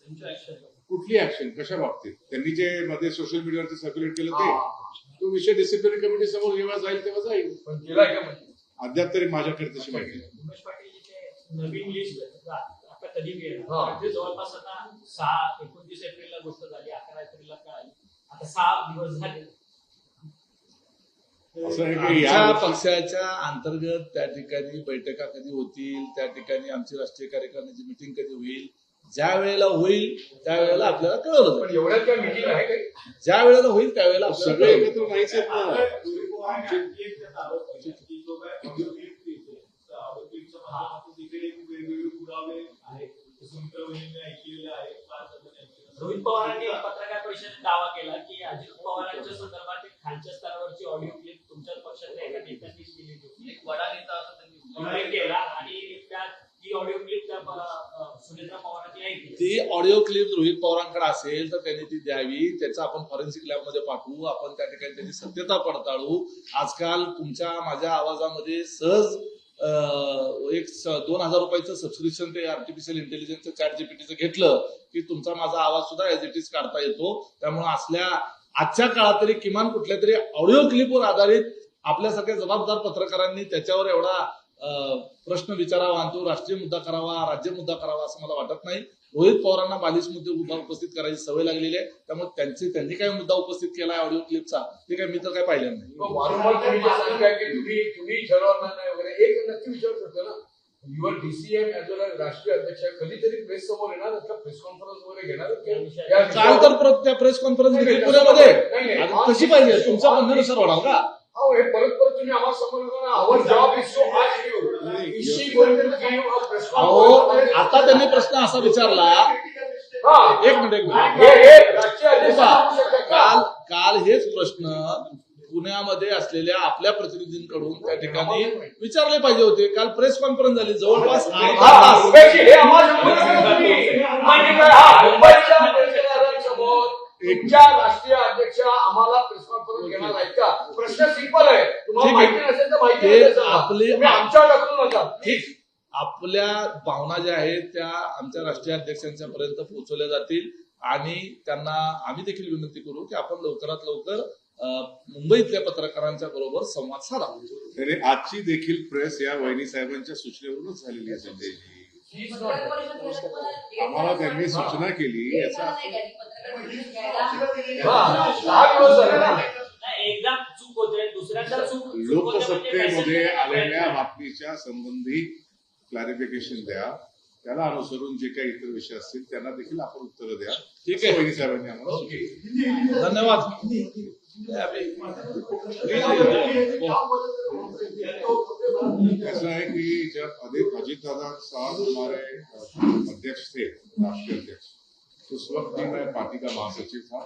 कुठली ऍक्शन कशा बाबतीत त्यांनी जे मध्ये सोशल मीडियावरती सर्क्युलेट केलं ते तो विषय डिसिप्लिनरी कमिटी समोर जेव्हा जाईल तेव्हा जाईल. अद्याप तरी माझ्याकडे तशी माहिती नाही. उमेश पाटील जे नवीन लिस्ट आता कधी मिळणार म्हणजे जवळपास आता 29 एप्रिलला गोष्ट झाली, 11 एप्रिलला कळाली, आता 6 दिवस झाले. असं आहे की आमच्या पक्षाच्या अंतर्गत त्या ठिकाणी बैठका कधी होतील, त्या ठिकाणी आमची राष्ट्रीय कार्यकारिणीची मिटिंग कधी होईल, ज्या वेळेला होईल त्यावेळेला आपल्याला कळवलं जाईल. एवढ्यात काय मिटिंग आहे काही? ज्या वेळेला होईल त्यावेळेला आपल्याला सगळे कळवलं एकत्र नाहीच आहेत ना. रोहित पवारांनी पत्रकार परिषदेत दावा केला की अजित पवारांच्या संदर्भात खालच्या स्तरावरची ऑडिओ क्लिप तुमच्याच पक्षातल्या एका नेत्यांनीच दिली होती, एक वडा नेता असं त्यांनी उल्लेख केला आणि ती ऑडिओ क्लिप त्या सुनेत्रा पवारांची ऐकली. ती ऑडिओ क्लिप रोहित पवारांकडे असेल तर त्यांनी ती द्यावी, त्याचा आपण फॉरेन्सिक लॅबमध्ये पाठवू, आपण त्या ठिकाणी त्याची सत्यता पडताळू. आजकाल तुमच्या माझ्या आवाजामध्ये सहज एक 2000 रुपयाचं सबस्क्रिप्शन ते आर्टिफिशियल इंटेलिजन्सचं चॅट जीपीटीचं घेतलं की तुमचा माझा आवाज सुद्धा एज इट इज काढता येतो. त्यामुळे असल्या आजच्या काळात तरी किमान कुठल्या तरी ऑडिओ क्लिपवर आधारित आपल्यासारख्या जबाबदार पत्रकारांनी त्याच्यावर एवढा प्रश्न विचारावा आणि तो राष्ट्रीय मुद्दा करावा, राज्य मुद्दा करावा असं मला वाटत नाही. रोहित पवारांना बालिश मुद्दा उपस्थित करायची सवय लागलेली आहे, त्यामुळे त्यांनी काय मुद्दा उपस्थित केलाय ऑडिओ क्लिपचा ते काय मी तर काय पाहिलं नाही. वारंवार तुम्ही जे सांगताय की तुम्ही ठरवणार नाही वगैरे, एक नक्की विचारू शकतो ना, your DCM as well as राष्ट्रीय अध्यक्ष कधीतरी प्रेस समोर येणार का, प्रेस कॉन्फरन्स वगैरे घेणार? काल तर त्या प्रेस कॉन्फरन्स घेतली पुण्यामध्ये, कशी पाहिजे तुमच्या बंधनुसार होणार का? अहो हे परत तुम्ही आम्हाला समोर our job is so hard you इशी going to give a press अहो आता त्यांनी प्रश्न असा विचारला, एक मिनिट काल हेच प्रश्न पुण्यामध्ये असलेल्या आपल्या प्रतिनिधींकडून त्या ठिकाणी विचारले पाहिजे होते. काल प्रेस कॉन्फरन्स झाली जवळपास तुमच्या राष्ट्रीय अध्यक्ष आम्हाला प्रेस कॉन्फरन्स घेणार आहेत का? प्रश्न सिंपल आहे, तुम्हाला माहिती नसेल तर माहिती आपले आमच्या ढकलू नका. ठीक, आपल्या भावना ज्या आहेत त्या आमच्या राष्ट्रीय अध्यक्षांच्या पर्यंत पोहोचवल्या जातील आणि त्यांना आम्ही देखील विनंती करू की आपण लवकरात लवकर मुंबईतल्या पत्रकारांच्या बरोबर संवाद साधावा. आजची देखील प्रेस या वहिनी साहेबांच्या सूचनेवरूनच झालेली आहे. संजयजी आम्हाला त्यांनी सूचना केली याचा एकदा चूक होते, दुसऱ्यांदा चूक लोकसत्तेमध्ये आलेल्या बातमीच्या संबंधी क्लॅरिफिकेशन द्या, त्याला अनुसरून जे काही इतर विषय असतील त्यांना देखील आपण उत्तर द्या. ठीक आहे, वहिनी साहेबांनी आम्हाला धन्यवाद. ऐसा है कि जब अजीत दादा साहब हमारे अध्यक्ष थे, राष्ट्रीय अध्यक्ष, उस वक्त भी मैं पार्टी का महासचिव था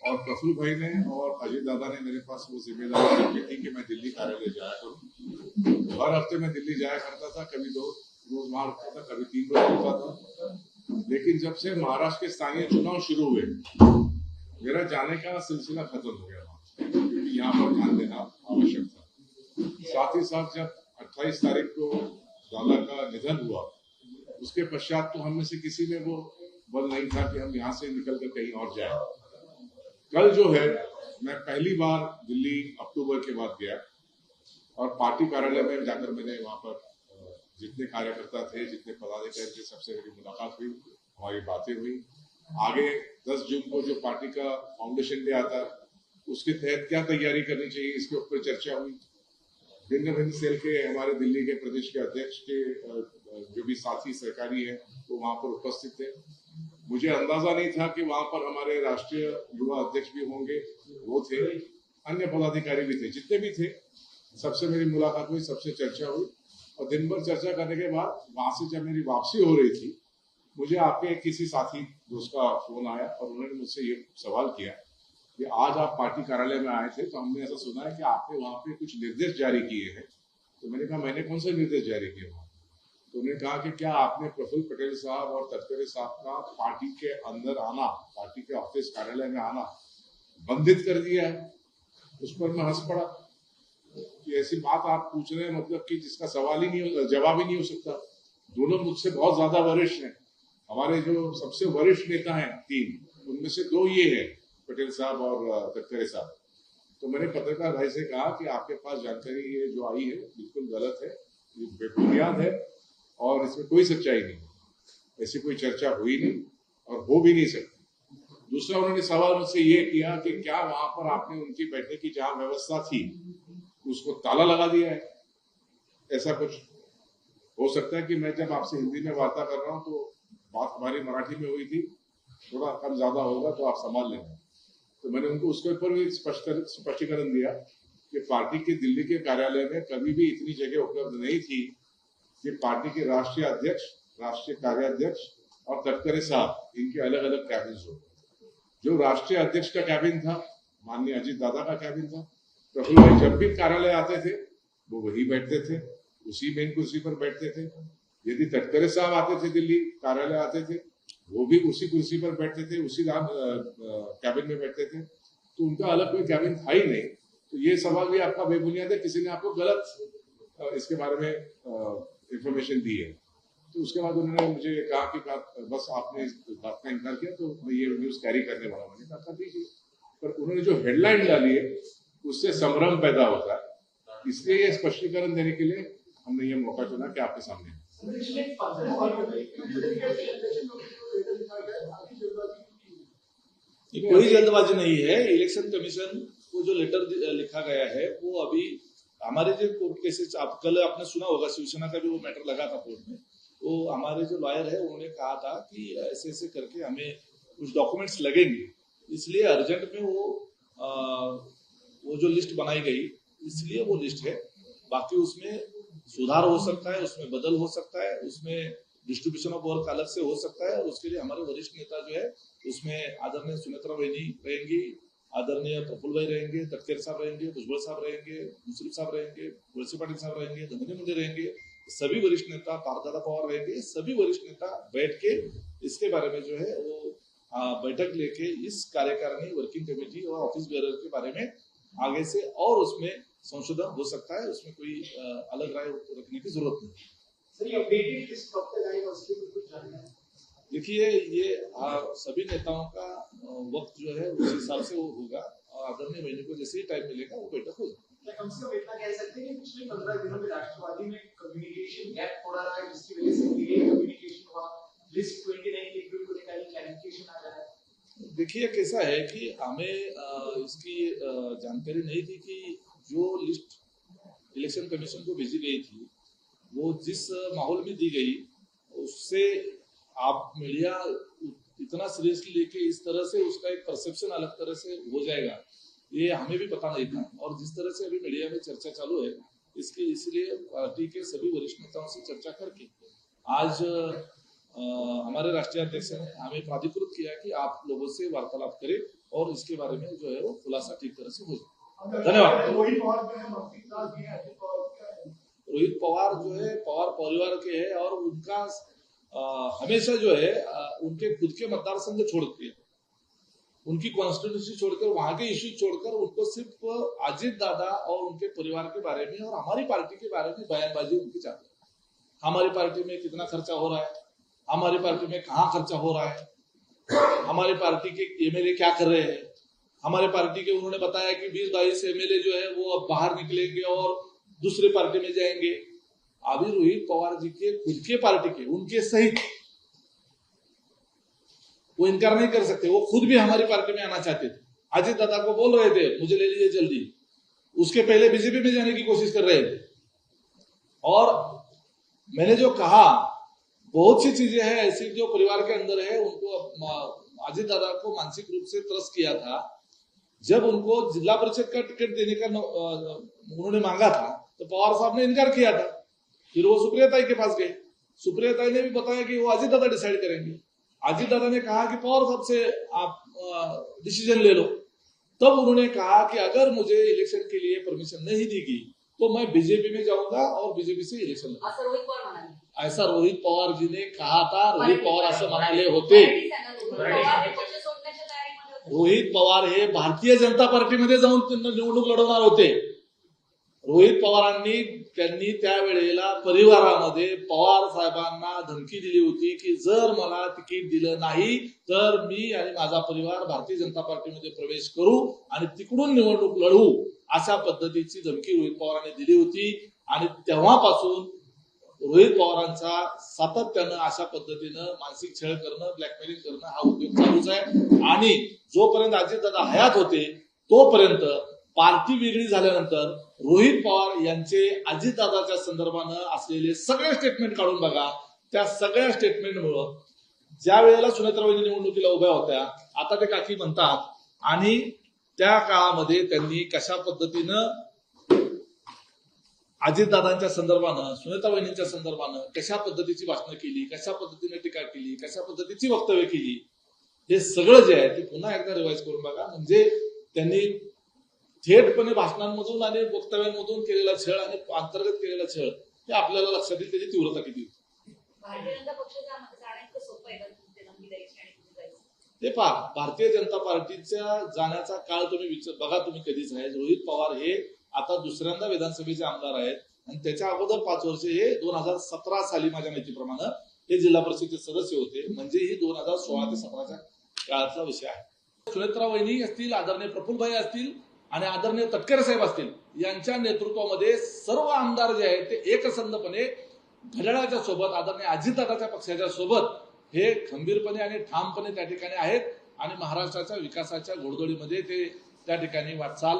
और प्रफुल्ल भाई ने और अजीत दादा ने मेरे पास वो जिम्मेदारी रखी थी कि मैं दिल्ली कार्यालय जाया करूं. हर हफ्ते मैं दिल्ली जाया करता था, कभी 2 रोज वहां रुकता था, कभी 3 रोज रुकता था. लेकिन जब से महाराष्ट्र के स्थानीय चुनाव शुरू हुए मेरा जाने का सिलसिला खत्म हो गया क्योंकि यहाँ पर ध्यान देना आवश्यक था. साथ ही साथ जब 28 तारीख को दादा का निधन हुआ उसके पश्चात तो हम में से किसी में वो बल नहीं था कि हम यहाँ से निकल कर कहीं और जाए. कल जो है मैं पहली बार दिल्ली अक्टूबर के बाद गया और पार्टी कार्यालय में जाकर मैंने वहाँ पर जितने कार्यकर्ता थे, जितने पदाधिकारी थे, सबसे मेरी मुलाकात हुई, हमारी बातें हुई. आगे 10 जून को जो पार्टी का फाउंडेशन डे आता है उसके तहत क्या तैयारी करनी चाहिए इसके ऊपर चर्चा हुई. भिन्न भिन्न सेल के हमारे दिल्ली के प्रदेश के अध्यक्ष के जो भी साथी सहकारी हैं वो वहां पर उपस्थित थे. मुझे अंदाजा नहीं था कि वहां पर हमारे राष्ट्रीय युवा अध्यक्ष भी होंगे, वो थे, अन्य पदाधिकारी भी थे, जितने भी थे सबसे मेरी मुलाकात हुई, सबसे चर्चा हुई. और दिन भर चर्चा करने के बाद वहां से जब मेरी वापसी हो रही थी मुझे आपके किसी साथी दोस्त का फोन आया और उन्होंने मुझसे ये सवाल किया कि आज आप पार्टी कार्यालय में आए थे तो हमने ऐसा सुना है कि आपने वहां पे कुछ निर्देश जारी किए हैं. तो मैंने कहा मैंने कौन से निर्देश जारी किए वहां? तो उन्होंने कहा कि क्या आपने प्रफुल्ल पटेल साहब और तटकरे साहब का पार्टी के अंदर आना, पार्टी के ऑफिस कार्यालय में आना बंधित कर दिया है. उस पर मैं हंस पड़ा कि ऐसी बात आप पूछ रहे हैं, मतलब कि जिसका सवाल ही नहीं, जवाब ही नहीं हो सकता. दोनों मुझसे बहुत ज्यादा वरिष्ठ हैं, हमारे जो सबसे वरिष्ठ नेता हैं 3, उनमें से 2 ये हैं, पटेल साहब और तटकरे साहब। तो मैंने पत्रकार भाई से कहा कि आपके पास जानकारी ये जो आई है बिल्कुल गलत है, ये बेबुनियाद है और इसमें कोई सच्चाई नहीं, ऐसी कोई चर्चा हुई नहीं और हो भी नहीं सकती। दूसरा उन्होंने सवाल मुझसे ये किया कि क्या वहां पर आपने उनकी बैठने की जहां व्यवस्था थी उसको ताला लगा दिया है? ऐसा कुछ हो सकता है कि मैं जब आपसे हिंदी में वार्ता कर रहा हूँ तो बात हमारी मराठी में हुई थी, थोड़ा कम ज्यादा होगा तो आप संभाल लेना। तो मैंने उनको उसके ऊपर भी स्पष्टीकरण दिया कि पार्टी के दिल्ली के कार्यालय में कभी भी इतनी जगह उपलब्ध नहीं थी कि पार्टी के राष्ट्रीय अध्यक्ष, राष्ट्रीय कार्याध्यक्ष और तटकरे साहब इनके अलग अलग कैबिन हो। जो राष्ट्रीय अध्यक्ष का कैबिन था, माननीय अजीत दादा का कैबिन था, प्रफुल्ल भाई जब भी कार्यालय आते थे वो वही बैठते थे, उसी मेन कुर्सी पर बैठते थे। यदि तटकरे साहब आते थे दिल्ली कार्यालय आते थे, वो भी उसी कुर्सी पर बैठते थे, उसी कैबिन में बैठते थे। तो उनका अलग कोई कैबिन था ही नहीं। तो ये सवाल भी आपका बेबुनियाद है, किसी ने आपको गलत इसके बारे में इंफॉर्मेशन दी है। तो उसके बाद उन्होंने मुझे कहा कि बस आपने इस बात का इनकार किया तो मैं ये न्यूज कैरी करने वाला। मैंने कहा दीजिए, पर उन्होंने जो हेडलाइन डाली है उससे संभ्रम पैदा होता है, इसलिए ये स्पष्टीकरण देने के लिए हमने ये मौका चुना कि आपके सामने। कोई जल्दबाजी नहीं है। इलेक्शन कमीशन को जो लेटर लिखा गया है वो अभी हमारे जो कोर्ट केसेस, आप कल आपने सुना होगा शिवसेना का भी वो मैटर लगा था कोर्ट में, तो हमारे जो लॉयर है उन्होंने कहा था कि ऐसे ऐसे करके हमें कुछ डॉक्यूमेंट्स लगेंगे, इसलिए अर्जेंट में वो जो लिस्ट बनाई गई इसलिए वो लिस्ट है। बाकी उसमें सुधार हो सकता है, उसमें बदल हो सकता है, उसमें डिस्ट्रीब्यूशन ऑफ वर्क अलग से हो सकता है। उसके लिए हमारे वरिष्ठ नेता जो है उसमें आदरणीय सुनेत्रा बहनी रहेंगी, आदरणीय प्रफुल्ल भाई रहेंगे, तटकरे साहब रहेंगे, भुजबल साहब रहेंगे, मुश्रीफ साहब रहेंगे, तुलसी पाटिल साहब रहेंगे, धनंजय मुंडे रहेंगे, सभी वरिष्ठ नेता, पार्थदादा पवार रहेंगे, सभी वरिष्ठ नेता बैठ के इसके बारे में जो है वो बैठक लेके इस कार्यकारिणी वर्किंग कमेटी और ऑफिस बेयरर के बारे में आगे से और उसमें संशोधन हो सकता है, उसमें कोई अलग राय रखने की जरूरत नहीं। देखिए ये सभी नेताओं का वक्त जो है उस हिसाब से वो होगा और आदरणीय बहनी को जैसे ही टाइम मिलेगा वो बैठक हो जाएगी। कम से कम इतना कह सकते हैं कि पिछले 15 दिनों में राष्ट्रवादी में कम्युनिकेशन गैप थोड़ा रहा है, जिसकी वजह से डिले कम्युनिकेशन हुआ, लिस्ट 29 अप्रैल को निकाली, क्लैरिफिकेशन आ रहा है। देखिए कैसा है कि हमें इसकी जानकारी नहीं थी कि जो लिस्ट इलेक्शन कमीशन को भेजी गई थी वो जिस माहौल में दी गई उससे आप मीडिया इतना सीरियसली लेके इस तरह से उसका एक परसेप्शन अलग तरह से हो जाएगा ये हमें भी पता नहीं था। और जिस तरह से अभी मीडिया में चर्चा चालू है इसके इसलिए पार्टी के सभी वरिष्ठ नेताओं से चर्चा करके आज हमारे राष्ट्रीय अध्यक्ष ने हमें प्राधिकृत किया कि आप लोगों से वार्तालाप करें और इसके बारे में जो है वो खुलासा ठीक तरह से हो जाए। धन्यवाद। रोहित पवार जो है पवार परिवार के है और उनका हमेशा जो है उनके खुद के मतदार संघ छोड़ते उनकी कॉन्स्टिट्यूंसी छोड़कर वहां के इश्यू छोड़कर उनको सिर्फ अजीत दादा और उनके परिवार के बारे में और हमारी पार्टी के बारे में बयानबाजी उनकी चाहते हैं। हमारी पार्टी में कितना खर्चा हो रहा है, हमारी पार्टी में कहाँ खर्चा हो रहा है, हमारी पार्टी के एमएलए क्या कर रहे हैं, हमारे पार्टी के उन्होंने बताया कि 20-22 एमएलए जो है वो अब बाहर निकलेंगे और दूसरे पार्टी में जाएंगे। अभी रोहित पवार जी के खुद के पार्टी के उनके सहित वो इनकार नहीं कर सकते, वो खुद भी हमारी पार्टी में आना चाहते थे। अजीत दादा को बोल रहे थे मुझे ले लीजिए जल्दी, उसके पहले बीजेपी में जाने की कोशिश कर रहे थे। और मैंने जो कहा बहुत सी चीजें हैं ऐसी जो परिवार के अंदर है, उनको अजीत दादा को मानसिक रूप से त्रस्त किया था। जब उनको जिला परिषद का टिकट देने का उन्होंने मांगा था तो पवार साहब ने इनकार किया था। फिर वो सुप्रिया ताई के पास गए, सुप्रिया ताई ने भी बताया कि वो अजीत दादा डिसाइड करेंगे। अजीत दादा ने कहा कि पवार साहब से आप डिसीजन ले लो। तब उन्होंने कहा कि अगर मुझे इलेक्शन के लिए परमिशन नहीं दी गई तो मैं बीजेपी में जाऊंगा और बीजेपी से इलेक्शन लड़ूंगा। ऐसा रोहित पवार जी ने कहा था। रोहित पवार असं म्हणाले होते। रोहित पवार हे भारतीय जनता पार्टीमध्ये जाऊन निवडणूक लढवणार होते। रोहित पवारांनी त्यांनी त्यावेळेला परिवारामध्ये पवार साहेबांना धमकी दिली होती की जर मला तिकीट दिलं नाही तर मी आणि माझा परिवार भारतीय जनता पार्टीमध्ये प्रवेश करू आणि तिकडून निवडणूक लढवू, अशा पद्धतीची धमकी रोहित पवारांनी दिली होती. आणि तेव्हापासून रोहित पवारांचा सातत्यानं अशा पद्धतीनं मानसिक छळ करणं, ब्लॅकमेलिंग करणं हा उद्योग चालूच आहे. आणि जोपर्यंत अजितदादा हयात होते तोपर्यंत पार्टी वेगळी झाल्यानंतर रोहित पवार यांचे अजितदादाच्या संदर्भानं असलेले सगळे स्टेटमेंट काढून बघा. त्या सगळ्या स्टेटमेंटमुळं ज्या वेळेला सुनेत्राबाई निवडणुकीला उभ्या होत्या, आता ते काकी म्हणतात, आणि त्या काळामध्ये त्यांनी कशा पद्धतीनं अजितदादांच्या संदर्भानं, सुनेत्राबाईंच्या संदर्भानं कशा पद्धतीची भाषणं केली, कशा पद्धतीने टीका केली, कशा पद्धतीची वक्तव्य केली, हे सगळं जे आहे ते पुन्हा एकदा रिवाइज करून बघा. म्हणजे त्यांनी थेटपणे भाषणांमधून आणि वक्तव्यांमधून केलेला छळ आणि अंतर्गत केलेला छळ हे आपल्याला लक्षात येईल त्याची तीव्रता किती होती. भारतीय जनता पक्षाच्या जाणं इतकं सोपं आहे का तुमचे नक्की द्यायची आणि कुठे जायचं? ते पहा, भारतीय जनता पार्टीच्या जाण्याचा काळ तुम्ही बघा, तुम्ही कधीच आहे. रोहित पवार हे आता दुसऱ्यांदा विधानसभेचे आमदार आहेत आणि त्याच्या अगोदर 5 वर्ष हे 2017 साली माझ्या माहितीप्रमाणे हे जिल्हा परिषदेचे सदस्य होते. म्हणजे ही 2016 ते 17च्या काळातला विषय आहे. सुनेत्रा वहिनी असतील, आदरणीय प्रफुल्लभाई असतील आणि आदरणीय तटकरे साहेब असतील, यांच्या नेतृत्वामध्ये सर्व आमदार जे आहेत ते एकसंधपणे घड्याळाच्या सोबत, आदरणीय अजितदादाच्या पक्षाच्या सोबत हे खंबीरपणे आणि ठामपणे त्या ठिकाणी आहेत आणि महाराष्ट्राच्या विकासाच्या घोडदौडीमध्ये ते त्या ठिकाणी वाटचाल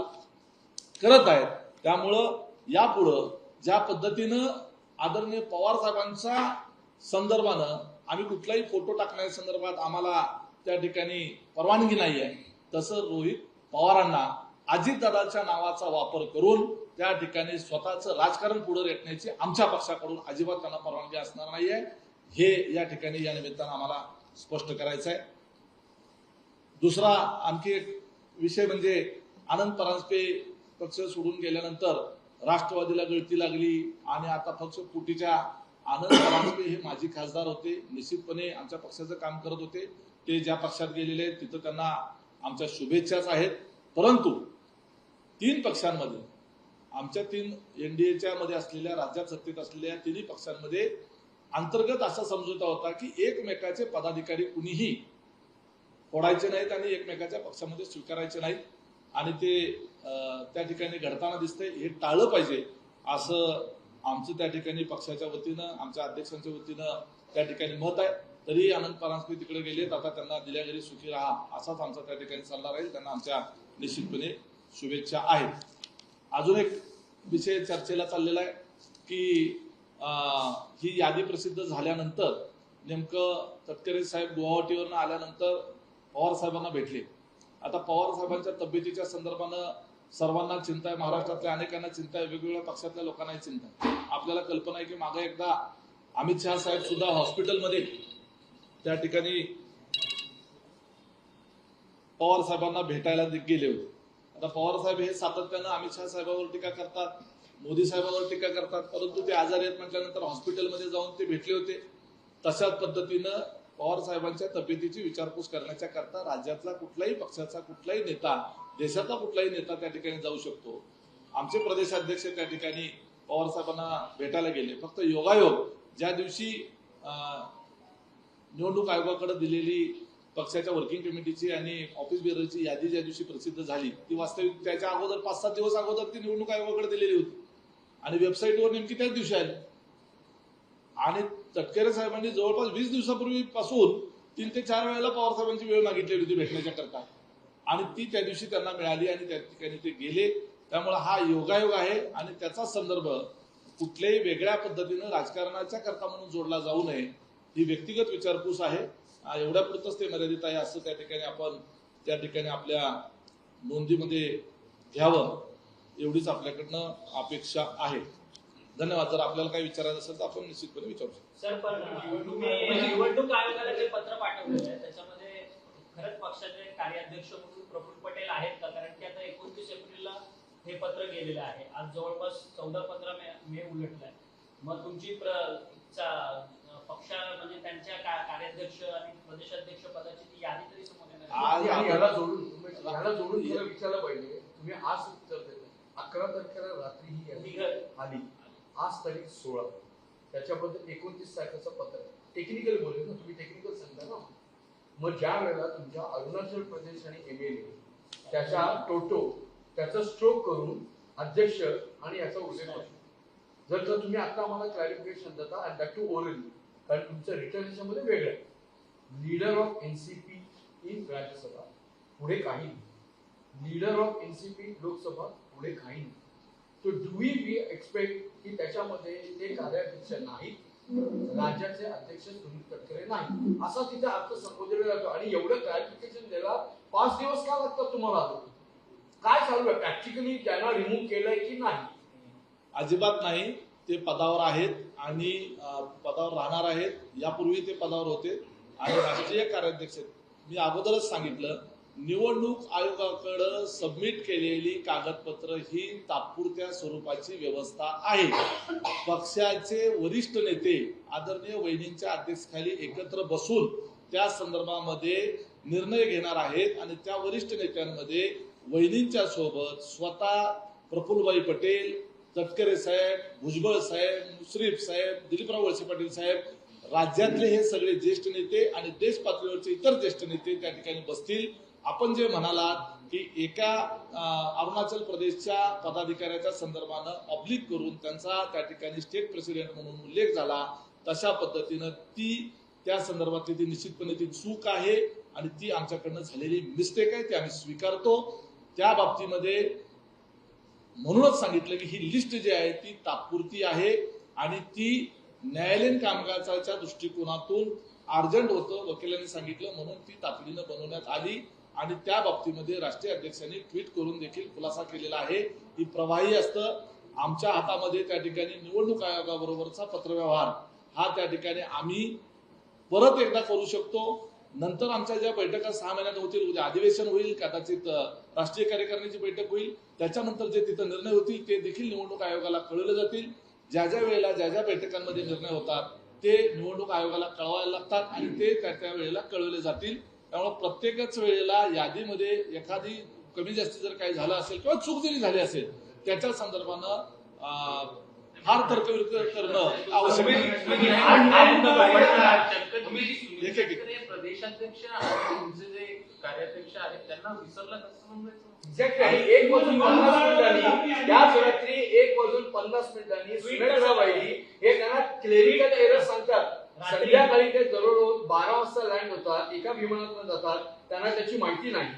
करत आहेत. त्यामुळं यापुढं ज्या पद्धतीनं आदरणीय पवार साहेबांच्या संदर्भानं आम्ही कुठलाही फोटो टाकण्याच्या संदर्भात आम्हाला त्या ठिकाणी परवानगी नाही आहे, तसं रोहित पवारांना अजितदादाच्या नावाचा वापर करून त्या ठिकाणी स्वतःचं राजकारण पुढे रेटण्याची आमच्या पक्षाकडून अजिबात त्यांना परवानगी असणार नाहीये, हे या ठिकाणी या निमित्तानं आम्हाला स्पष्ट करायचं आहे. दुसरा आणखी एक विषय म्हणजे आनंद परांजपे पक्ष सोडून गेल्यानंतर राष्ट्रवादीला गळती लागली आणि आता पक्ष फुटीच्या. आनंद परांजपे हे माजी खासदार होते, निश्चितपणे आमच्या पक्षाचं काम करत होते. ते ज्या पक्षात गेलेले आहेत तिथं त्यांना आमच्या शुभेच्छाच आहेत. परंतु 3 पक्षांमध्ये, आमच्या 3 एनडीएच्या मध्ये असलेल्या, राज्यात सत्तेत असलेल्या तिन्ही पक्षांमध्ये अंतर्गत असा समझोता होता की एकमेकाचे पदाधिकारी कुणीही फोडायचे नाहीत आणि एकमेकाच्या पक्षामध्ये स्वीकारायचे नाहीत आणि ते त्या ठिकाणी घडताना दिसतंय. हे टाळलं पाहिजे असं आमचं त्या ठिकाणी पक्षाच्या वतीनं, आमच्या अध्यक्षांच्या वतीनं त्या ठिकाणी मत आहे. तरी आनंद परांजपे तिकडे गेलेत, आता त्यांना दिल्या घरी सुखी राहा असाच आमचा त्या ठिकाणी सल्ला राहील. त्यांना आमच्या निश्चितपणे शुभेच्छा आहेत. अजून एक विषय चर्चेला चाललेला आहे की ही यादी प्रसिद्ध झाल्यानंतर नेमकं तटकरे साहेब गुवाहाटीवरून आल्यानंतर पवार साहेबांना भेटले. आता पवार साहेबांच्या तब्येतीच्या संदर्भानं सर्वांना चिंता आहे, महाराष्ट्रातल्या अनेकांना चिंता आहे, वेगवेगळ्या पक्षातल्या लोकांनाही चिंता आहे. आपल्याला कल्पना आहे की मागे एकदा अमित शहा साहेब सुद्धा हॉस्पिटलमध्ये त्या ठिकाणी पवार साहेबांना भेटायला गेले होते. आता पवार साहेब हे सातत्यानं अमित शहा साहेबांवर टीका करतात, मोदी साहेबांवर टीका करतात, परंतु ते आजारी आहेत म्हटल्यानंतर हॉस्पिटलमध्ये जाऊन ते भेटले होते. तशाच पद्धतीनं पवार साहेबांच्या तब्येतीची विचारपूस करण्याच्या करता राज्यातला कुठलाही पक्षाचा कुठलाही नेता, देशातला कुठलाही नेता त्या ठिकाणी जाऊ शकतो. आमचे प्रदेशाध्यक्ष त्या ठिकाणी पवार साहेबांना भेटायला गेले. फक्त योगायोग ज्या दिवशी निवडणूक आयोगाकडे दिलेली पक्षाच्या वर्किंग कमिटीची आणि ऑफिस बेअरची यादी ज्या दिवशी प्रसिद्ध झाली, ती वास्तविक त्याच्या अगोदर 5-7 दिवस अगोदर ती निवडणूक आयोगाकडे दिलेली होती आणि वेबसाईटवर नेमकी त्याच दिवशी आली. आणि तटकरे साहेबांनी जवळपास 20 दिवसापूर्वीपासून 3 ते 4 वेळेला पवार साहेबांची वेळ मागितलेली होती भेटण्याच्या करता आणि ती त्या दिवशी त्यांना मिळाली आणि त्या ठिकाणी ते गेले. त्यामुळे हा योगायोग आहे आणि त्याचा संदर्भ कुठल्याही वेगळ्या पद्धतीनं राजकारणाच्या करता म्हणून जोडला जाऊ नये, ही व्यक्तिगत विचारपूस आहे. एवढ्या पुरतच ते मर्यादित आहे असं त्या ठिकाणी आपण त्या ठिकाणी आपल्या नोंदीमध्ये घ्यावं, एवढीच आपल्याकडनं अपेक्षा आहे. धन्यवाद. जर आपल्याला काही विचारायचं असेल तर आपण निश्चितपणे विचारू शकतो. सर, पण तुम्ही निवडणूक आयोगाला जे पत्र पाठवलेलं आहे त्याच्यामध्ये खरंच पक्षाचे कार्याध्यक्ष म्हणून प्रफुल्ल पटेल आहेत का? कारण की आता 29 एप्रिलला हे पत्र गेलेलं आहे, आज जवळपास 14-15 मे उलटलाय. मग तुमची पक्षा म्हणजे त्यांच्या कार्याध्यक्ष आणि प्रदेशाध्यक्ष पदाची ती यादी तरी समोर येणार? याला जोडून विचारलं पाहिजे. तुम्ही आज उत्तर देता, 11 तारखेला रात्री ही यादी आली, आज तारीख 16, त्याच्याबद्दल 29 तारखेचं पत्र टेक्निकल बोलले ना तुम्ही, टेक्निकल सांगता ना. मग ज्या वेळेला तुमच्या अरुणाचल प्रदेश आणि MLA त्याच्या त्याचा स्ट्रोक करून अध्यक्ष आणि याचा उल्लेख होतो. जर तुम्ही आता आम्हाला क्लॅरिफिकेशन देता आणि दॅट टू ओरली, कारण तुमचं रिटर्न याच्यामध्ये वेगळं आहे. Leader of NCP in Rajya Sabha पुढे काही नाही, लीडर ऑफ NCP लोकसभा पुढे काही नाही. तो डू वी एक्सपेक्ट की त्याच्यामध्ये ते कार्याध्यक्ष नाहीत, राज्याचे अध्यक्ष सुनील तटकरे नाही, असा तिथे अर्थ संबोधला जातो. आणि एवढं क्लॅरिफिकेशन द्यायला 5 दिवस का लागतात तुम्हाला? काय चालू आहे प्रॅक्टिकली? त्यांना रिमूव्ह केलंय की नाही? अजिबात नाही. ते पदावर आहेत आणि पदावर राहणार आहेत. यापूर्वी ते पदावर होते आणि राष्ट्रीय कार्याध्यक्ष. मी अगोदरच सांगितलं, निवडणूक आयोगाकडे सबमिट केलेली कागदपत्र ही तात्पुरत्या स्वरूपाची व्यवस्था आहे. पक्षाचे वरिष्ठ नेते आदरणीय वहिनींच्या अध्यक्षतेखाली एकत्र बसून त्या संदर्भामध्ये निर्णय घेणार आहेत आणि त्या वरिष्ठ नेत्यांमध्ये वहिनींच्या सोबत स्वतः प्रफुल्लभाई पटेल, तटकरे साहेब, भुजबळ साहेब, मुश्रीफ साहेब, दिलीपराव वळसे पाटील साहेब, राज्यातले हे सगळे ज्येष्ठ नेते आणि देश पातळीवरचे इतर ज्येष्ठ नेते त्या ठिकाणी बसतील. आपण जे म्हणालात की एका अरुणाचल प्रदेशच्या पदाधिकाऱ्याच्या संदर्भानं ऑब्लिक करून त्यांचा त्या ठिकाणी स्टेट प्रेसिडेंट म्हणून उल्लेख झाला, तशा पद्धतीनं त्या संदर्भातली ती निश्चितपणे ती चूक आहे आणि ती आमच्याकडनं झालेली मिस्टेक आहे, ती आम्ही स्वीकारतो. त्या बाबतीमध्ये म्हणूनच सांगितलं की ही लिस्ट जी आहे ती तात्पुरती आहे आणि ती न्यायालयीन कामकाजाच्या दृष्टिकोनातून अर्जंट होतं, वकिलांनी सांगितलं, म्हणून ती तातडीनं बनवण्यात आली. आणि त्या बाबतीमध्ये राष्ट्रीय अध्यक्षांनी ट्विट करून देखील खुलासा केलेला आहे. ही प्रवाही असतं. आमच्या हातामध्ये त्या ठिकाणी निवडणूक आयोगाबरोबरचा पत्रव्यवहार हा त्या ठिकाणी आम्ही परत एकदा करू शकतो. नंतर आमच्या ज्या बैठका 6 महिन्यात होतील, उद्या अधिवेशन होईल, कदाचित राष्ट्रीय कार्यकारिणीची बैठक होईल, त्याच्यानंतर जे तिथं निर्णय होतील ते देखील निवडणूक आयोगाला कळवले जातील. ज्या ज्या वेळेला ज्या ज्या बैठकांमध्ये निर्णय होतात ते निवडणूक आयोगाला कळवायला लागतात आणि ते त्या वेळेला कळवले जातील. त्यामुळे प्रत्येकच वेळेला यादीमध्ये एखादी कमी जास्ती जर काही झालं असेल किंवा चूक जरी झाली असेल त्याच्या संदर्भानं फार तर्कवितर्क करणं आवश्यक प्रदेशाध्यक्ष आणि तुमचे जे कार्याध्यक्ष आहेत त्यांना विसरला कसं समजायचं? एक्झॅक्टली 1 वाजून 50 मिनिटांनी त्याच रात्री 1 वाजून 50 मिनिटांनी सुनेत्राबाई हे त्यांना क्लेरिकल एरर सांगतात. संध्याकाळी ते दररोज 12 वाजता लँड होतात, एका विमानातून जातात, त्यांना त्याची माहिती नाही.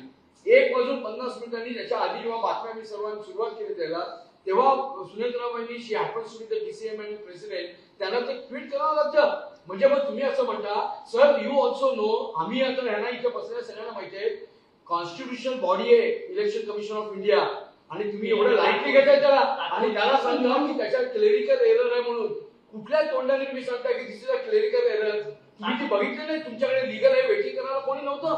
1 वाजून 50 मिनिटांनी त्याच्या आधी जेव्हा बातम्या मी सर्वांनी सुरुवात केली त्याला, तेव्हा सुनेत्राबाईंनी she happens to be the DCM and president त्यांना ते ट्विट करावं लागतं. म्हणजे मग तुम्ही असं म्हणता सर यू ऑल्सो नो, आम्ही आता ह्यांना इथे बसलेल्या सगळ्यांना माहिती आहे कॉन्स्टिट्युशनल बॉडी आहे इलेक्शन कमिशन ऑफ इंडिया आणि तुम्ही एवढं लाईटली घेताय त्याला आणि त्याला सांगता की त्याच्यात क्लेरिकल एरर आहे म्हणून. कुठल्या तोंडाने तुम्ही सांगता की दिस इज अ क्लेरिकल एरर? तुम्ही ती बघितली नाही? तुमच्याकडे लीगल आहे, वेटिंग करायला कोणी नव्हतं.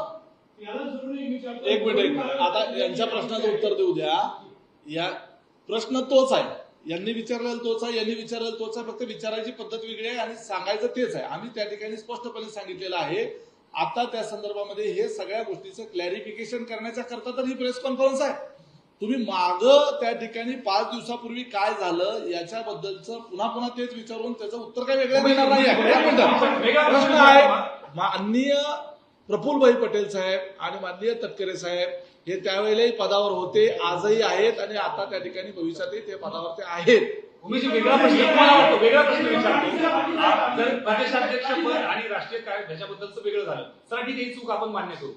एक मिनिट आता यांच्या प्रश्नाचं उत्तर देऊ द्या. या प्रश्न तोच आहे, यांनी विचारलेला तोच आहे, यांनी विचारलेला तोच आहे, फक्त विचारायची पद्धत वेगळी आहे आणि सांगायचं तेच आहे. आम्ही त्या ठिकाणी स्पष्टपणे सांगितलेलं आहे. आता त्या संदर्भामध्ये हे सगळ्या गोष्टीचं क्लॅरिफिकेशन करण्याच्या करता तर ही प्रेस कॉन्फरन्स आहे. तुम्ही माग त्या ठिकाणी 5 दिवसापूर्वी काय झालं याच्याबद्दलचं पुन्हा पुन्हा तेच विचारून त्याचं उत्तर काय वेगळं देणार नाही. प्रश्न आहे माननीय प्रफुल्लभाई पटेल साहेब आणि माननीय तटकरे साहेब हे त्यावेळेलाही पदावर होते, आजही आहेत आणि आता त्या ठिकाणी भविष्यातही ते पदावर ते आहेत. वेगळा प्रश्न विचारतो. जर प्रदेशाध्यक्ष पद आणि राष्ट्रीय ह्याच्याबद्दलचं वेगळं झालं सर, ठीक आहे, चूक आपण मान्य करू.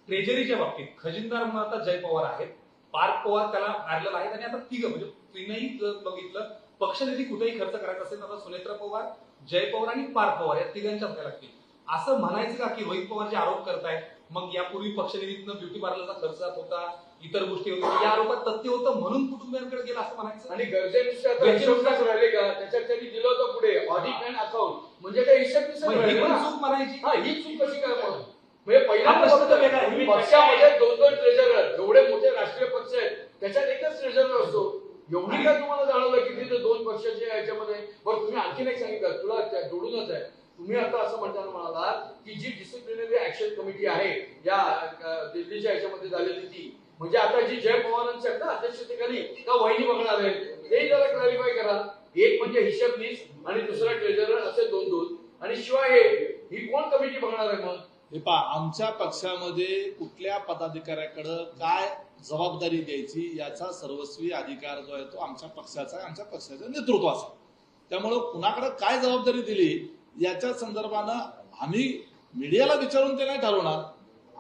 ट्रेजरीच्या बाबतीत खजिनदार म्हणून आता जय पवार आहेत, पार्थ पवार त्याला पॅरलल आहेत आणि आता तिघं म्हणजे तीनही जर बघितलं पक्षनिधी कुठेही खर्च करायचा असेल तर सुनेत्रा पवार, जय पवार आणि पार्थ पवार या तिघांच्या हाताला लागतील. असं म्हणायचं का की रोहित पवार जे आरोप करतायत मग यापूर्वी पक्षनिधीतनं ब्युटी पार्लरचा खर्च जात होता, इतर गोष्टी होत्या, या आरोपात तथ्य होतं म्हणून कुटुंबियांकडे गेला असं म्हणायचं? आणि गरजेनुसार राहिले का त्याच्यात त्यांनी दिलं होतं पुढे ऑडिट अँड अकाउंट म्हणजे काय हिशोब चूक म्हणायची. हा ही चूक कशी काय म्हणून? म्हणजे पहिला पक्षामध्ये 2-2 ट्रेझरर एवढे मोठे राष्ट्रीय पक्ष आहेत त्याच्यात एकच ट्रेझरर असतो. एवढी काय तुम्हाला जाणवलं की तिथे 2 पक्षाचे याच्यामध्ये? बरं तुम्ही आणखीन एक सांगितलं तुला जोडूनच आहे. तुम्ही आता असं म्हणताना म्हणाला की जी डिसिप्लिनरी ऍक्शन कमिटी आहे या दिल्लीच्या याच्यामध्ये झालेली म्हणजे आता जी जय पवारांची आहेत ना अध्यक्षतेखाली का वहिनी बघणार आहे तेही जरा क्लॅरिफाय करा. एक म्हणजे हिशोबनीस आणि दुसरा ट्रेझरर असे दोन आणि शिवाय ही कोण कमिटी बघणार आहे मग? हे पहा, आमच्या पक्षामध्ये कुठल्या पदाधिकाऱ्याकडे काय जबाबदारी द्यायची याचा सर्वस्वी अधिकार जो आहे तो आमच्या पक्षाचा आहे, आमच्या पक्षाच्या नेतृत्वाचा. त्यामुळं कुणाकडे काय जबाबदारी दिली याच्या संदर्भानं आम्ही मीडियाला विचारून ते नाही ठरवणार.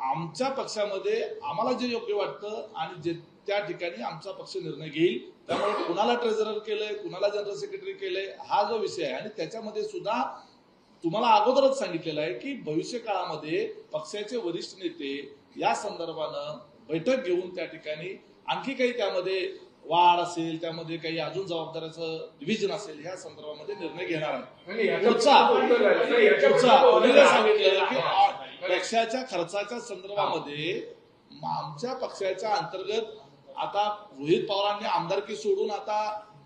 आमच्या पक्षामध्ये आम्हाला जे योग्य वाटतं आणि जे त्या ठिकाणी आमचा पक्ष निर्णय घेईल. त्यामुळे कुणाला ट्रेझरर केलंय, कुणाला जनरल सेक्रेटरी केलंय हा जो विषय आहे आणि त्याच्यामध्ये सुद्धा तुम्हाला अगोदरच सांगितलेलं आहे की भविष्य काळामध्ये पक्षाचे वरिष्ठ नेते या संदर्भानं बैठक घेऊन त्या ठिकाणी आणखी काही त्यामध्ये वाढ असेल, त्यामध्ये काही अजून जबाबदाऱ्याचं डिव्हिजन असेल ह्या संदर्भामध्ये निर्णय घेणार आहे. सांगितलं की पक्षाच्या खर्चाच्या संदर्भामध्ये आमच्या पक्षाच्या अंतर्गत आता रोहित पवारांनी आमदारकी सोडून आता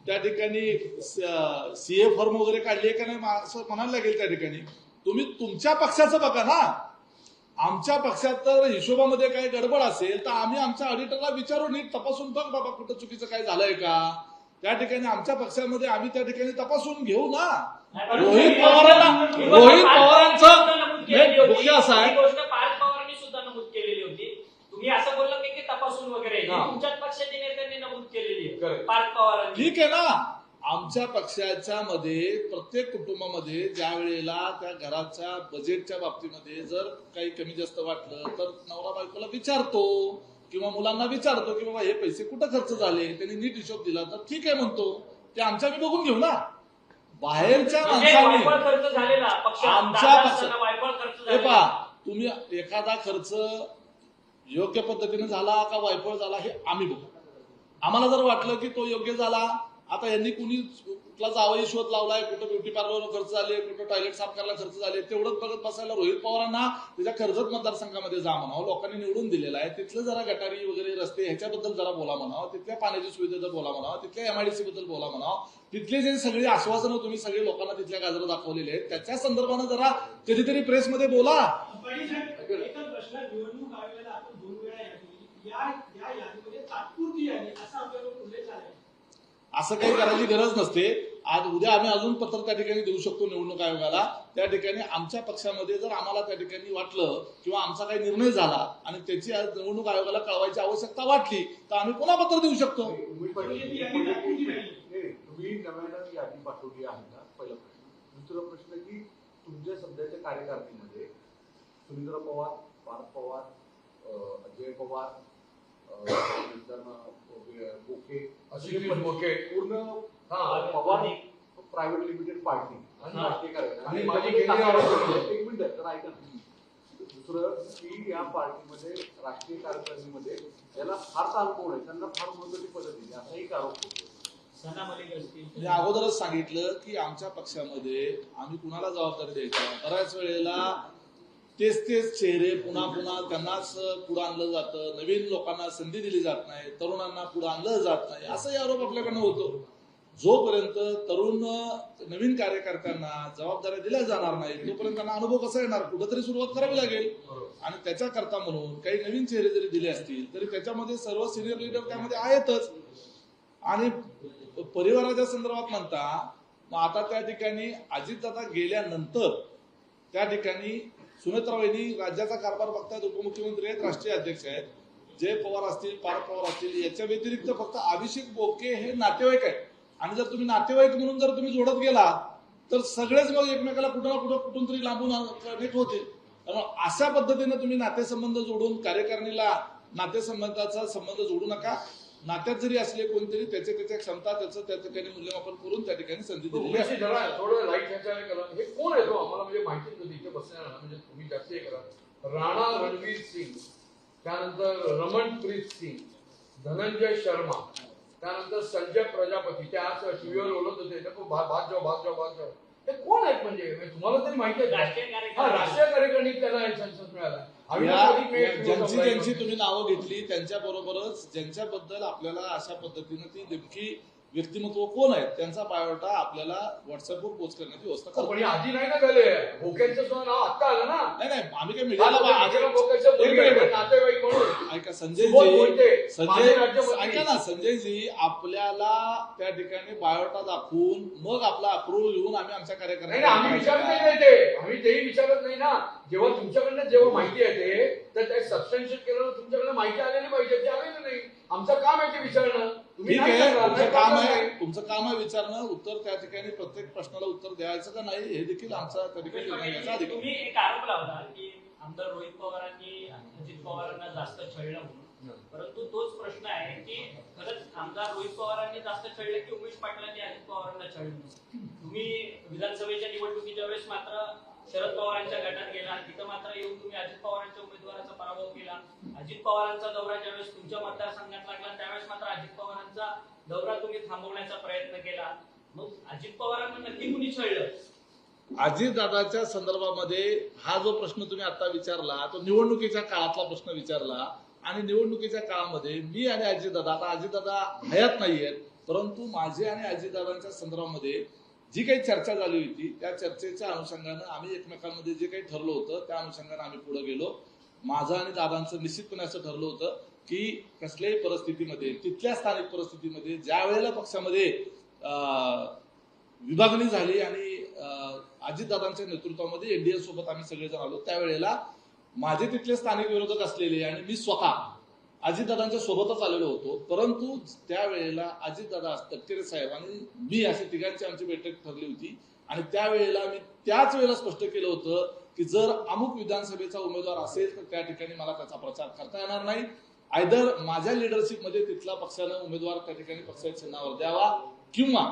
त्या ठिकाणी सीए फॉर्म वगैरे काढली का नाही असं म्हणायला लागेल. त्या ठिकाणी तुम्ही तुमच्या पक्षाचं बघा ना. आमच्या पक्षात तर हिशोबामध्ये काही गडबड असेल तर आम्ही आमच्या ऑडिटरला विचारू, नीट तपासून बघ बाबा कुठं चुकीचं काय झालंय का. त्या ठिकाणी आमच्या पक्षामध्ये आम्ही त्या ठिकाणी तपासून घेऊ ना. रोहित पवारांचं मुख्य असं आहे, गोष्ट पार्थ पवारांनी सुद्धा नमूद केलेली होती. तुम्ही असं बोललं की तपासून वगैरे तुमच्याच पक्षाच्या नेत्यांनी नमूद केलेली आहे पार्थ पवारांनी. ठीक आहे ना. आमच्या पक्षाच्या मध्ये प्रत्येक कुटुंबामध्ये ज्या वेळेला त्या घराच्या बजेटच्या बाबतीमध्ये जर काही कमी जास्त वाटलं तर नवरा बायकोला विचारतो किंवा मुलांना विचारतो की बाबा हे पैसे कुठं खर्च झाले, त्यांनी नीट हिशोब दिला तर ठीक आहे म्हणतो. ते आमच्या मी बघून घेऊ ना. बाहेरच्या माणसांनी खर्च झालेला आमच्या खर्च हे पहा, तुम्ही एखादा खर्च योग्य पद्धतीने झाला का वायफळ झाला हे आम्ही बघू. आम्हाला जर वाटलं की तो योग्य झाला, आता यांनी कुणी कुठला जावई शोध लावलाय, कुठं ब्युटी पार्लरवर खर्च झाले, कुठं टॉयलेट साफ करायला खर्च झाले, तेवढंच बघत बसायला रोहित पवारांना त्याच्या कर्जत मतदारसंघामध्ये जा म्हणावं. लोकांनी निवडून दिलेला आहे. तिथलं जरा गटारी वगैरे रस्ते ह्याच्याबद्दल जरा बोला म्हणावं, तिथल्या पाण्याची सुविधेबद्दल बोला म्हणावं, तिथल्या एमआयडीसी बद्दल बोला म्हणावं. तिथले जे सगळे आश्वासनं तुम्ही सगळे लोकांना तिथल्या गाजर दाखवलेले आहेत त्याच्या संदर्भानं जरा कधीतरी प्रेसमध्ये बोला. प्रश्न निवडणूक आयोगाला आपण 2 वेळा या यादीमध्ये तात्पुरती यादी असा आपल्याला उल्लेख आहे. असं काही करायची गरज नसते. आज उद्या आम्ही अजून पत्र त्या ठिकाणी देऊ शकतो निवडणूक आयोगाला. त्या ठिकाणी आमच्या पक्षामध्ये जर आम्हाला त्या ठिकाणी वाटलं किंवा आमचा काही निर्णय झाला आणि त्याची आज निवडणूक आयोगाला कळवायची आवश्यकता वाटली तर आम्ही पुन्हा पत्र देऊ शकतो. तुम्ही नव्यानं यादी पाठवली आहे ना, पहिला प्रश्न. दुसरा प्रश्न की तुमच्या सध्याच्या कार्यकारिणीमध्ये सुनील पवार, पार्थ पवार, अजय पवार, बोके बोके पूर्ण पवार प्रायव्हेट लिमिटेड पार्टी आणि राष्ट्रीय कार्यक्रम आणि माझी एक मिनिट तर ऐका. दुसरं की या पार्टीमध्ये राष्ट्रीय कार्यकारिणीमध्ये याला फार अनुभव आहे, त्यांना फार महत्वाची पदं दिली असा एक आरोप होतो. मी अगोदरच सांगितलं की आमच्या पक्षामध्ये आम्ही कुणाला जबाबदारी द्यायचा. बऱ्याच वेळेला तेच चेहरे पुन्हा त्यांनाच पुढे आणलं जातं, नवीन लोकांना संधी दिली जात नाही, तरुणांना पुढे आणलं जात नाही, असाही आरोप आपल्याकडनं होतो. जोपर्यंत तरुण नवीन कार्यकर्त्यांना जबाबदाऱ्या दिल्या जाणार नाही तोपर्यंत त्यांना अनुभव कसा येणार. कुठेतरी सुरुवात करावी लागेल आणि त्याच्याकरता म्हणून काही नवीन चेहरे जरी दिले असतील तरी त्याच्यामध्ये सर्व सिनियर लीडर त्यामध्ये आहेतच. आणि परिवाराच्या संदर्भात म्हणता मग आता त्या ठिकाणी अजितदादा गेल्यानंतर त्या ठिकाणी सुनेत्राबाईंनी राज्याचा कारभार बघतायत, उपमुख्यमंत्री आहेत, राष्ट्रीय अध्यक्ष आहेत, जय पवार असतील, पार्थ पवार असतील. याच्या व्यतिरिक्त फक्त अभिषेक बोके हे नातेवाईक आहेत. आणि जर तुम्ही नातेवाईक म्हणून जर तुम्ही जोडत गेला तर सगळेच मग एकमेकाला कुठं ना कुठून तरी लांबून कनेक्ट होते. त्यामुळे अशा पद्धतीने तुम्ही नातेसंबंध जोडून कार्यकारिणीला नातेसंबंधाचा संबंध जोडू नका. नात्यात जरी असले कोणतरी त्याच्या क्षमता त्याचं त्या ठिकाणी मूल्यमापन करून त्या ठिकाणी संधी दिलेली आहे. थोडं लाईट ह्याच्याने करा. हे कोण आहे तो आम्हाला म्हणजे माहितीच नव्हती इथे बसणार म्हणजे तुम्ही जास्त हे करा. राणा रणवीर सिंग, त्यानंतर रमणप्रीत सिंग, धनंजय शर्मा, त्यानंतर संजय प्रजापती, त्या टीव्हीवर बोलत होते भात जाओ. हे कोण आहेत म्हणजे तुम्हाला तरी माहिती आहे. राष्ट्रीय कार्यकारिणीत त्यांना लायसन्स मिळाला. ज्यांची तुम्ही नावं घेतली त्यांच्या बरोबरच ज्यांच्याबद्दल आपल्याला अशा पद्धतीने ती नेमकी व्यक्तिमत्व कोण आहेत त्यांचा बायोडाटा आपल्याला व्हॉट्सअपवर पोस्ट करण्याची व्यवस्था करतो. पण आधी नाही ना झाले. भोक्यांचं नाव आता आलं ना. नाही आम्ही काही मीडियाला नातेवाईक म्हणून ऐका ऐका सुबोध संजयजी, मोहिते, माझे संजय राज्यमंत्री. ऐका ना संजयजी, आपल्याला त्या ठिकाणी बायोटा दाखवून मग आपला अप्रुव्हल घेऊन आम्ही आमच्या नाही आम्ही कार्यकर्त्यांना विचारत नाही ते, आम्ही तेही विचारत नाही ना. जेव्हा तुमच्याकडनं जेव्हा माहिती येते तर ते सबस्टन्शिएट केलं, तुमच्याकडे माहिती आलेली पाहिजे, ते आलेलं नाही. आमचं काम आहे ते विचारणं. तुम्ही ठीक नाही आहे, करणार, तुमचं नाही काम करणार आहे, नाही. तुमचं काम आहे विचारणं, उत्तर त्या ठिकाणी प्रत्येक प्रश्नाला उत्तर द्यायचं का नाही हे देखील आमचा त्या ठिकाणी निर्णय घ्यायचा अधिकार तुम्ही आहे. एक आरोप लावला की आमदार रोहित पवारांनी अजित पवारांना जास्त छळलं म्हणून, परंतु तोच प्रश्न आहे की खरंच आमदार रोहित पवारांनी जास्त छळलं की उमेश पाटलांनी अजित पवारांना छळलं? तुम्ही विधानसभेच्या निवडणुकीच्या वेळेस मात्र शरद पवारांच्या गटात गेला, तिथं मात्र येऊन तुम्ही अजित पवारांच्या उमेदवाराचा पराभव केला. अजित पवारांचा दौरा ज्यावेळेस तुमच्या मतदारसंघात लागला त्यावेळेस मात्र अजित पवारांचा दौरा तुम्ही थांबवण्याचा प्रयत्न केला. मग अजित पवारांना नक्की कुणी छळलं? अजितदादाच्या संदर्भामध्ये हा जो प्रश्न तुम्ही आता विचारला तो निवडणुकीच्या काळातला प्रश्न विचारला, आणि निवडणुकीच्या काळामध्ये मी आणि अजितदादा, आता अजितदादा हयात नाहीयेत, परंतु माझे आणि अजितदादांच्या संदर्भामध्ये जी काही चर्चा झाली होती त्या चर्चेच्या अनुषंगानं आम्ही एकमेकांमध्ये जे काही ठरलं होतं त्या अनुषंगानं आम्ही पुढे गेलो. माझं आणि दादांचं निश्चितपणे असं ठरलं होतं की कसल्याही परिस्थितीमध्ये, तिथल्या स्थानिक परिस्थितीमध्ये ज्या वेळेला पक्षामध्ये विभागणी झाली आणि अजितदादांच्या नेतृत्वामध्ये एनडीए सोबत आम्ही सगळेजण आलो, त्यावेळेला माझे तिथले स्थानिक विरोधक असलेले आणि मी स्वतः अजितदादांच्या सोबतच आलेलो होतो. परंतु त्यावेळेला अजितदादा, तटकरे साहेब आणि मी अशी तिघांची आमची बैठक ठरली होती, आणि त्यावेळेला मी त्याच वेळेला स्पष्ट केलं होतं की जर अमुक विधानसभेचा उमेदवार असेल तर त्या ठिकाणी मला त्याचा प्रचार करता येणार नाही. आयदर माझ्या लिडरशिपमध्ये तिथला पक्षानं उमेदवार त्या ठिकाणी पक्षाच्या चिन्हावर द्यावा किंवा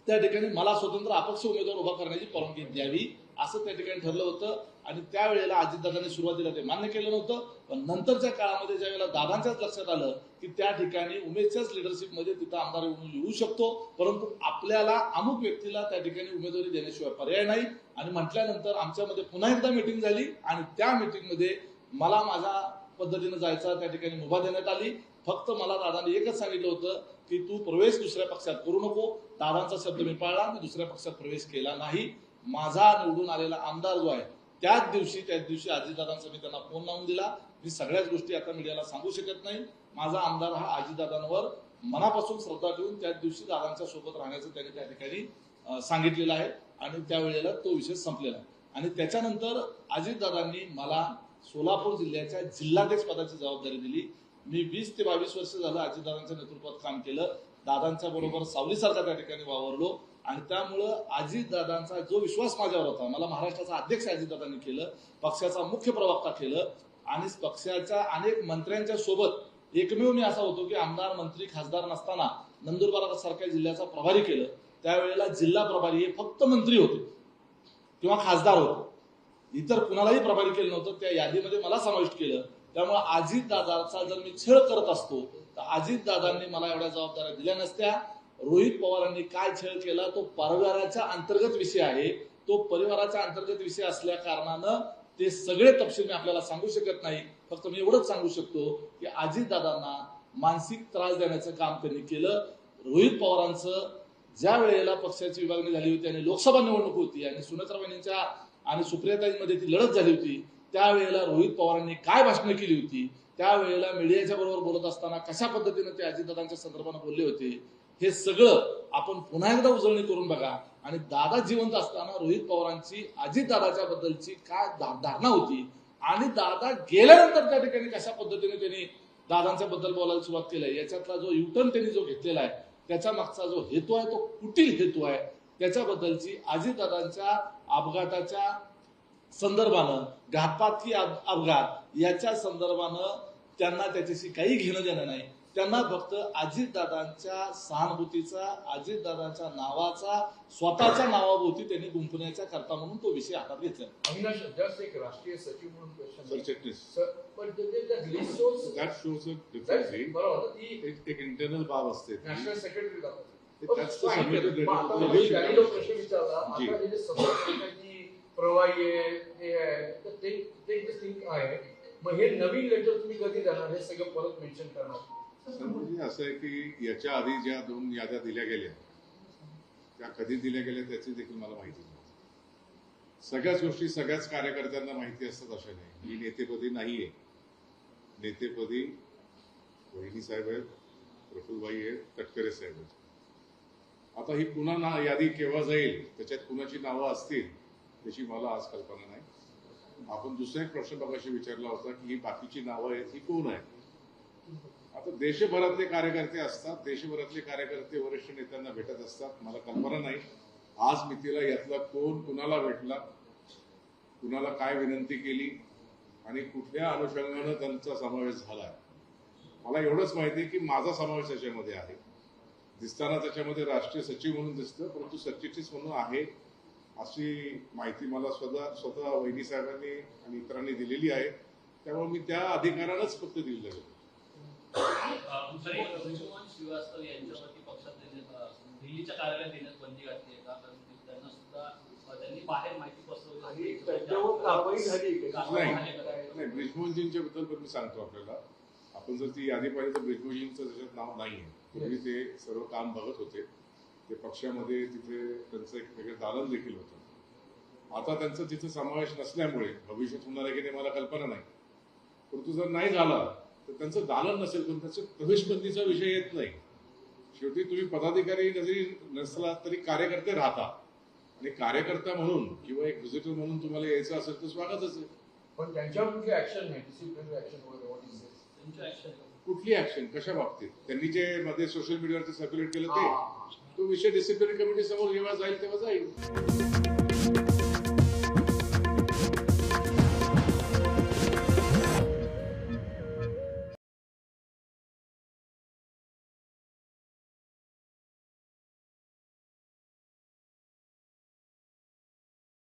त्या ठिकाणी मला स्वतंत्र अपक्ष उमेदवार उभा करण्याची परवानगी द्यावी, असं त्या ठिकाणी ठरलं होतं. आणि त्यावेळेला अजितदादांनी सुरुवातीला ते मान्य केलं नव्हतं, पण नंतरच्या काळामध्ये ज्या वेळेला दादांच्याच लक्षात आलं की त्या ठिकाणी उमेशच्याच लिडरशिपमध्ये तिथं आमदार येऊ शकतो, परंतु आपल्याला अमुक व्यक्तीला त्या ठिकाणी उमेदवारी देण्याशिवाय पर्याय नाही, आणि म्हटल्यानंतर आमच्यामध्ये पुन्हा एकदा मीटिंग झाली आणि त्या मीटिंगमध्ये मला माझ्या पद्धतीने जायचा त्या ठिकाणी मुभा देण्यात आली. फक्त मला दादाने एकच सांगितलं होतं की तू प्रवेश दुसऱ्या पक्षात करू नको. दादांचा शब्द मी पाळला, मी दुसऱ्या पक्षात प्रवेश केला नाही. माझा निवडून आलेला आमदार जो आहे त्याच दिवशी अजितदादांचा मी त्यांना फोन लावून दिला. मी सगळ्याच गोष्टी आता मीडियाला सांगू शकत नाही. माझा आमदार हा अजितदादांवर मनापासून श्रद्धा ठेवून त्याच दिवशी दादांच्या सोबत राहण्याचं त्यांनी त्या ठिकाणी सांगितलेलं आहे, आणि त्यावेळेला तो विषय संपलेला आहे. आणि त्याच्यानंतर अजितदादांनी मला सोलापूर जिल्ह्याच्या जिल्हाध्यक्ष पदाची जबाबदारी दिली. मी 20 ते 22 वर्ष झालं अजितदादांच्या नेतृत्वात काम केलं, दादांच्या बरोबर सावलीसारखा त्या ठिकाणी वावरलो, आणि त्यामुळं अजितदादांचा जो विश्वास माझ्यावर होता, मला महाराष्ट्राचा अध्यक्ष अजितदादांनी केलं, पक्षाचा मुख्य प्रवक्ता केलं, आणि पक्षाच्या अनेक मंत्र्यांच्या सोबत एकमेव मी असा होतो की आमदार, मंत्री, खासदार नसताना नंदुरबार सारख्या जिल्ह्याचा प्रभारी केलं. त्यावेळेला जिल्हा प्रभारी हे फक्त मंत्री होते किंवा खासदार होते, इतर कुणालाही प्रभारी केलं नव्हतं. त्या यादीमध्ये मला समाविष्ट केलं. त्यामुळे अजितदादाचा जर मी छळ करत असतो तर अजितदादांनी मला एवढ्या जबाबदाऱ्या दिल्या नसत्या. रोहित पवारांनी काय छळ केला तो परिवाराच्या अंतर्गत विषय आहे. तो परिवाराच्या अंतर्गत विषय असल्या कारणानं ते सगळे तपशील मी आपल्याला सांगू शकत नाही. फक्त मी एवढंच सांगू शकतो की अजितदादांना मानसिक त्रास देण्याचं काम त्यांनी केलं. रोहित पवारांचं ज्या वेळेला पक्षाची विभागणी झाली होती आणि लोकसभा निवडणूक होती आणि सुनेत्राबाईंच्या आणि सुप्रियाताईंमध्ये ती लढत झाली होती, त्यावेळेला रोहित पवारांनी काय भाषणं केली होती, त्यावेळेला मीडियाच्या बरोबर बोलत असताना कशा पद्धतीने ते अजितदादांच्या संदर्भाने बोलले होते, हे सगळं आपण पुन्हा एकदा उजळणी करून बघा. आणि दादा जिवंत असताना रोहित पवारांची अजितदादाच्या बद्दलची काय धारणा होती, आणि दादा गेल्यानंतर त्या ठिकाणी कशा पद्धतीने त्यांनी दादांच्या बद्दल बोलायला सुरुवात केली, याच्यातला जो युटर्न त्यांनी जो घेतलेला आहे त्याच्या मागचा जो हेतू आहे तो कुटील हेतू आहे. त्याच्याबद्दलची अजितदादांच्या अपघाताच्या संदर्भानं, घातपाती अपघात याच्या संदर्भानं त्यांना त्याच्याशी काही घेणं देणं नाही. त्यांना फक्त अजितदादांच्या सहानुभूतीचा, अजितदादांच्या नावाचा, स्वतःच्या नावाभोवती त्यांनी गुंफण्याच्या करता म्हणून तो विषय हातात घेतला. अविनाश, जस्ट एक राष्ट्रीय सचिव म्हणून क्वेश्चन, सरचिटणीस. पण that list shows That shows a different thing. बरोबर, ती एक इंटरनल बाब असते. नॅशनल सेक्रेटरी दाखवते. That's the submitted मग आता letter. मी त्यांनी जो प्रश्न विचारला, जी. आता हे जे सभासदांची प्रवाही आहे, हे आहे, तर ते थिंक आहे. मग हे नवीन लेटर तुम्ही कधी देणार, हे सगळं परत मेन्शन करणार? सर, म्हणजे असं आहे की याच्या आधी ज्या 2 याद्या दिल्या गेल्या त्या कधी दिल्या गेल्या त्याची देखील मला माहिती नाही. सगळ्याच गोष्टी सगळ्याच कार्यकर्त्यांना माहिती असतात अशा नाही. मी नेतेपदी नाहीये, नेतेपदी वहिनी साहेब आहेत, प्रफुल्लबाई आहेत, तटकरे साहेब आहेत. आता ही पुन्हा यादी केव्हा जाईल, त्याच्यात कुणाची नावं असतील त्याची मला आज कल्पना नाही. आपण दुसरा एक प्रश्न बघाशी विचारला होता की ही बाकीची नावं आहेत ही कोण आहेत. आता देशभरातले कार्यकर्ते असतात, देशभरातले कार्यकर्ते वरिष्ठ नेत्यांना भेटत असतात. मला कल्पना नाही आज मितीला यातला कोण कुणाला भेटला, कुणाला काय विनंती केली आणि कुठल्या अनुषंगानं त्यांचा समावेश झालाय. मला एवढंच माहिती आहे की माझा समावेश त्याच्यामध्ये आहे. दिसताना त्याच्यामध्ये राष्ट्रीय सचिव म्हणून दिसतं, परंतु सरचिटणीस म्हणून आहे अशी माहिती मला स्वतः वहिनी साहेबांनी आणि इतरांनी दिलेली आहे. त्यामुळे मी त्या अधिकारानंच फक्त दिलेलं आहे. ऋषिवंश श्रीवास्तव यांच्यावरती पक्षात दिल्लीच्या कार्यालयात देण्यास बंदी घातली आहे का? कारण त्यांना सुद्धा त्यांनी बाहेर माहिती आणि त्यांच्यावर कारवाई झाली नाही, ब्रिजमोहनजींच्या बद्दल पण मी सांगतो आपल्याला. आपण जर ती यादी पाहिली तर ब्रिजमोहनजींचं त्याच्यात नाव नाही आहे. पूर्वी ते सर्व काम बघत होते. ते पक्षामध्ये तिथे त्यांचं एक वेगळं दालन देखील होतं. आता त्यांचा तिथे समावेश नसल्यामुळे भविष्यात होणार आहे की नाही मला कल्पना नाही. परंतु जर नाही झाला तर त्यांचं दालन नसेल पण त्याचं प्रवेशबंदीचा विषय येत नाही. शेवटी तुम्ही पदाधिकारी जरी नसला तरी कार्यकर्ते राहता आणि कार्यकर्ता म्हणून किंवा एक व्हिजिटर म्हणून तुम्हाला यायचं असेल तर स्वागतच आहे. पण त्यांच्यावर कुठली ऍक्शन नाही, डिसिप्लिनरी ऍक्शन वगैरे what is this? त्यांच्या ऍक्शन कुठली ऍक्शन कशा बाबतीत त्यांनी जे मध्ये सोशल मीडियावरती सर्क्युलेट केलं ते तो विषय डिसिप्लिनरी कमिटी समोर जेव्हा जाईल तेव्हा जाईल.